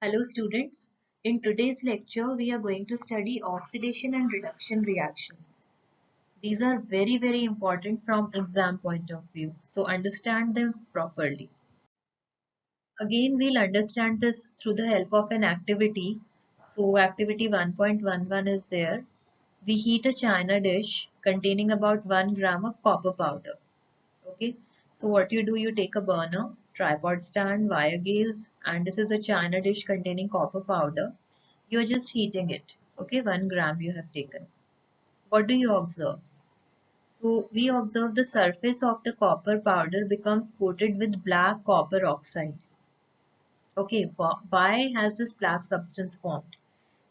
Hello students, in today's lecture we are going to study oxidation and reduction reactions. These are very important from exam point of view, so understand them properly. Again we'll understand this through the help of an activity. So activity 1.11 is there. We heat a china dish containing about 1 gram of copper powder. Okay, so what you do, you take a burner, tripod stand, wire gauge, and this is a china dish containing copper powder. You're just heating it. Okay, 1 gram you have taken. What do you observe? So we observe the surface of the copper powder becomes coated with black copper oxide. Okay, why has this black substance formed?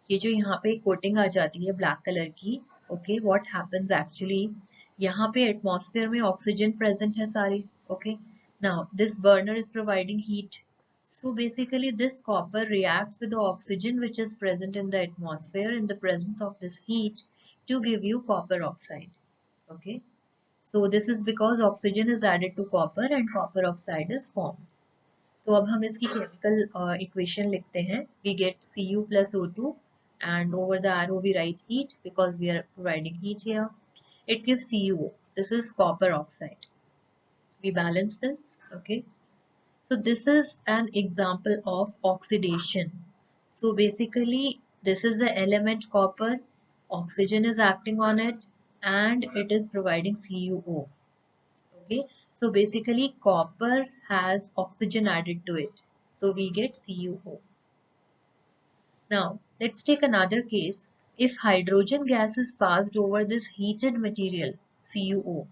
ये जो यहाँ पे coating आ जाती है black colour की, okay, what happens actually, यहाँ पे atmosphere में ऑक्सीजन प्रेजेंट है सारी, okay. Now this burner is providing heat, so basically this copper reacts with the oxygen which is present in the atmosphere in the presence of this heat to give you copper oxide. Okay, so this is because oxygen is added to copper and copper oxide is formed. तो अब हम इसकी chemical equation लिखते हैं. We get Cu plus O2 and over the arrow we write heat because we are providing heat here. It gives CuO. This is copper oxide. We balance this. Okay. So this is an example of oxidation. So basically this is the element copper. Oxygen is acting on it and it is providing CuO. Okay, so basically copper has oxygen added to it, so we get CuO. Now let's take another case. If hydrogen gas is passed over this heated material CuO,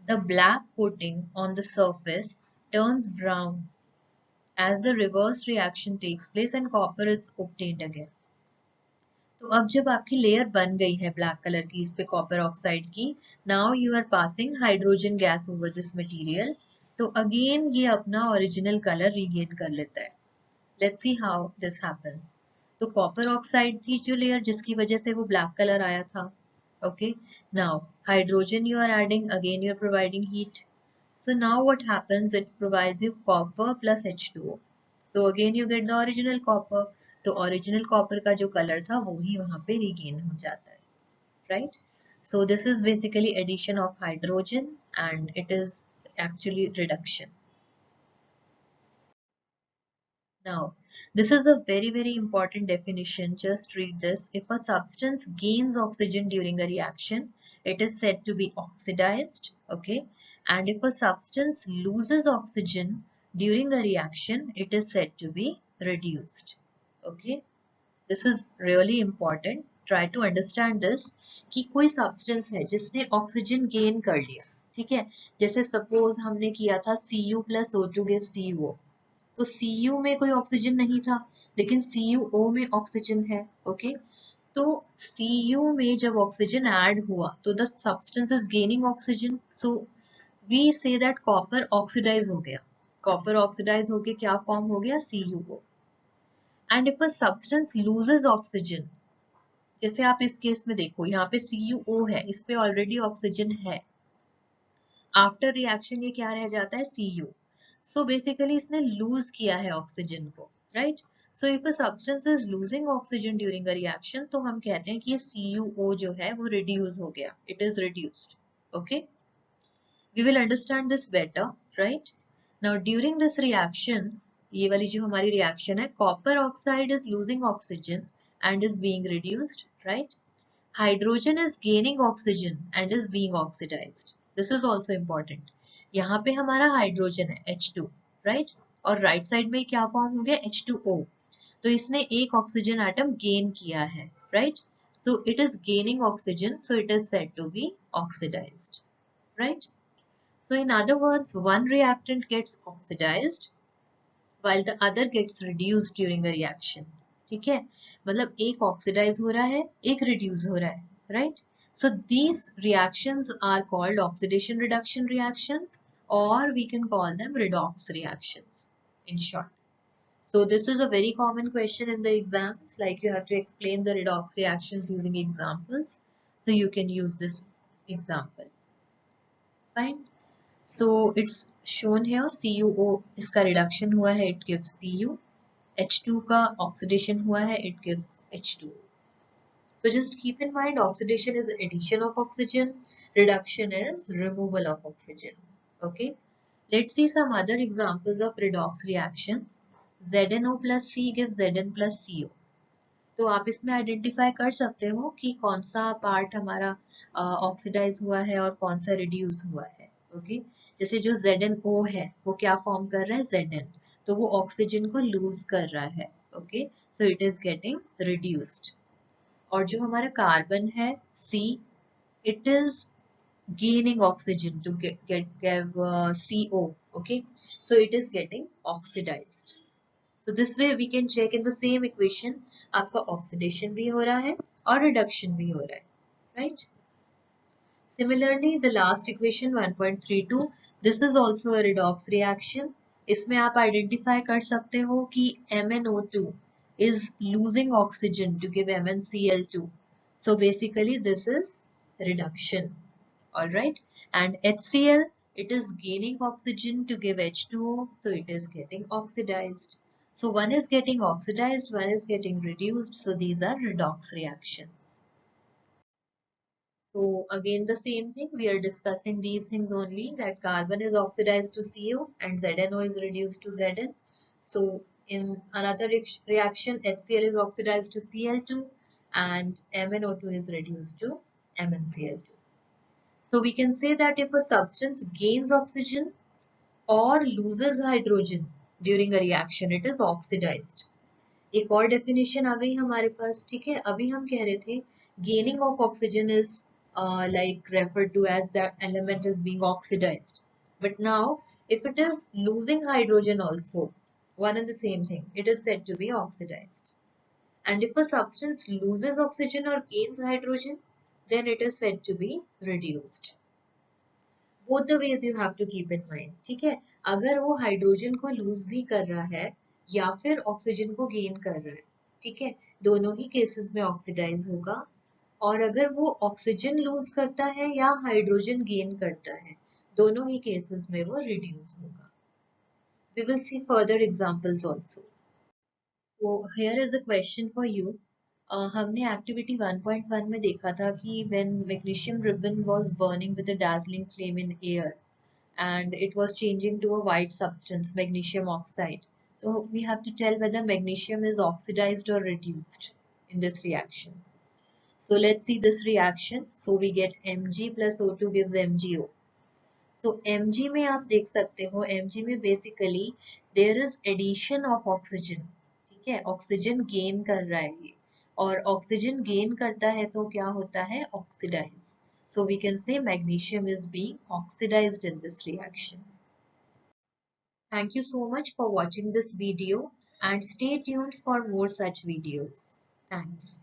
the black coating on the surface turns brown as the reverse reaction takes place and copper is obtained again. तो अब जब आपकी layer बन गई है black colour की इस पे कॉपर ऑक्साइड की, now you are passing hydrogen gas over this material, तो अगेन ये अपना ओरिजिनल कलर रीगेन कर लेता है. Let's see how this happens. तो कॉपर ऑक्साइड थी जो लेयर जिसकी वजह से वो ब्लैक कलर आया था. Okay, now hydrogen you are adding, again you are providing heat, so now what happens, it provides you copper plus H2O, so again you get the original copper. तो original copper का जो colour था वो ही वहां पे regain हो जाता है, right. So this is basically addition of hydrogen and it is actually reduction. Now this is a very important definition, just read this. If a substance gains oxygen during a reaction, it is said to be oxidized. Okay, and if a substance loses oxygen during a reaction, it is said to be reduced. Okay, this is really important. Try to understand this कि कोई substance है जिसने oxygen gain कर लिया, ठीक है. जैसे suppose हमने किया था Cu plus O2 gives CuO, तो Cu में कोई ऑक्सीजन नहीं था लेकिन CuO में ऑक्सीजन है. ओके, तो Cu में जब ऑक्सीजन ऐड हुआ तो the substance is gaining oxygen, so we say that copper oxidise हो गया. कॉपर ऑक्सीडाइज होके क्या फॉर्म हो गया, CuO. And if a substance loses oxygen, जैसे आप इस केस में देखो यहाँ पे CuO है, इस पे ऑलरेडी ऑक्सीजन है, आफ्टर रिएक्शन ये क्या रह जाता है, Cu. सो बेसिकली इसने लूज किया है ऑक्सीजन को, right. So if a substance is losing oxygen during a reaction, तो हम कहते हैं कि ये CuO जो है वो रिड्यूस हो गया, it is reduced. Okay, we will understand this better, right. Now during this reaction, ये वाली जो हमारी रिएक्शन है, copper oxide is losing oxygen and is being reduced, right. Hydrogen is gaining oxygen and is being oxidised. This is also important. यहाँ पे हमारा hydrogen है H2, right, और राइट साइड में क्या फॉर्म हो गया, H2O. तो इसने एक ऑक्सीजन एटम गेन किया है, right. So it is gaining oxygen, so it is said to be oxidised, right. So in other words, one reactant gets oxidized while the other gets reduced during a reaction. ठीक है, मतलब एक oxidise हो रहा है, एक reduce हो रहा है, right. So these reactions are called oxidation reduction reactions, or we can call them redox reactions in short. So this is a very common question in the exams, like you have to explain the redox reactions using examples. So you can use this example. Fine. So it's shown here CuO, इसका reduction हुआ है, it gives Cu. H2 का oxidation हुआ है, it gives H2. So just keep in mind, oxidation is addition of oxygen, reduction is removal of oxygen. Okay. Let's see some other examples of redox reactions. ZnO plus C gives Zn plus CO. तो आप इसमें identify कर सकते हो कि कौन सा part हमारा ऑक्सीडाइज हुआ है और कौन सा रिड्यूस हुआ है. ओके. जैसे जो ZnO है वो क्या फॉर्म कर रहा है, Zn, तो वो ऑक्सीजन को लूज कर रहा है. Okay. So it is getting reduced. और जो हमारा कार्बन है C, it is gaining oxygen to give CO. Okay, so it is getting oxidized. So this way we can check in the same equation आपका oxidation भी हो रहा है और reduction भी हो रहा है, right? Similarly, the last equation 1.32, this is also a redox reaction. इसमें आप identify कर सकते हो कि MnO2 is losing oxygen to give MnCl2. So basically this is reduction. Alright. And HCl, it is gaining oxygen to give H2O. So it is getting oxidized. So one is getting oxidized, one is getting reduced. So these are redox reactions. So again the same thing, we are discussing these things only, that carbon is oxidized to CO and ZnO is reduced to Zn. So in another reaction, HCl is oxidized to Cl2 and MnO2 is reduced to MnCl2. So we can say that if a substance gains oxygen or loses hydrogen during a reaction, it is oxidized. एक और definition आ गई हमारे पास, ठीक है. अभी हम कह रहे थे gaining of oxygen is like referred to as the element is being oxidized, but now if it is losing hydrogen also, one and the same thing, it is said to be oxidized. And if a substance loses oxygen or gains hydrogen, then it is said to be reduced. Both the ways you have to keep in mind, ठीक है. अगर वो hydrogen को loose भी कर रहा है या फिर ऑक्सीजन को गेन कर रहा है, ठीक है, दोनों ही केसेस में ऑक्सीडाइज होगा. और अगर वो ऑक्सीजन लूज करता है या हाइड्रोजन गेन करता है, दोनों ही केसेस में वो रिड्यूस होगा. We will see further examples also. So here is a question for you. हमने एक्टिविटी 1.1 में देखा था कि when magnesium ribbon was burning with a dazzling flame in air and it was changing to a white substance, magnesium oxide. So we have to tell whether magnesium is oxidized or reduced in this reaction. So let's see this reaction. So we get Mg plus O2 gives MgO. So Mg में आप देख सकते हो, Mg में basically there is addition of oxygen. ठीक है, oxygen gain कर रहा है ये, और ऑक्सीजन गेन करता है तो क्या होता है, oxidise. So we can say magnesium is being oxidized in this reaction. Thank you so much for watching this video and stay tuned for more such videos. Thanks.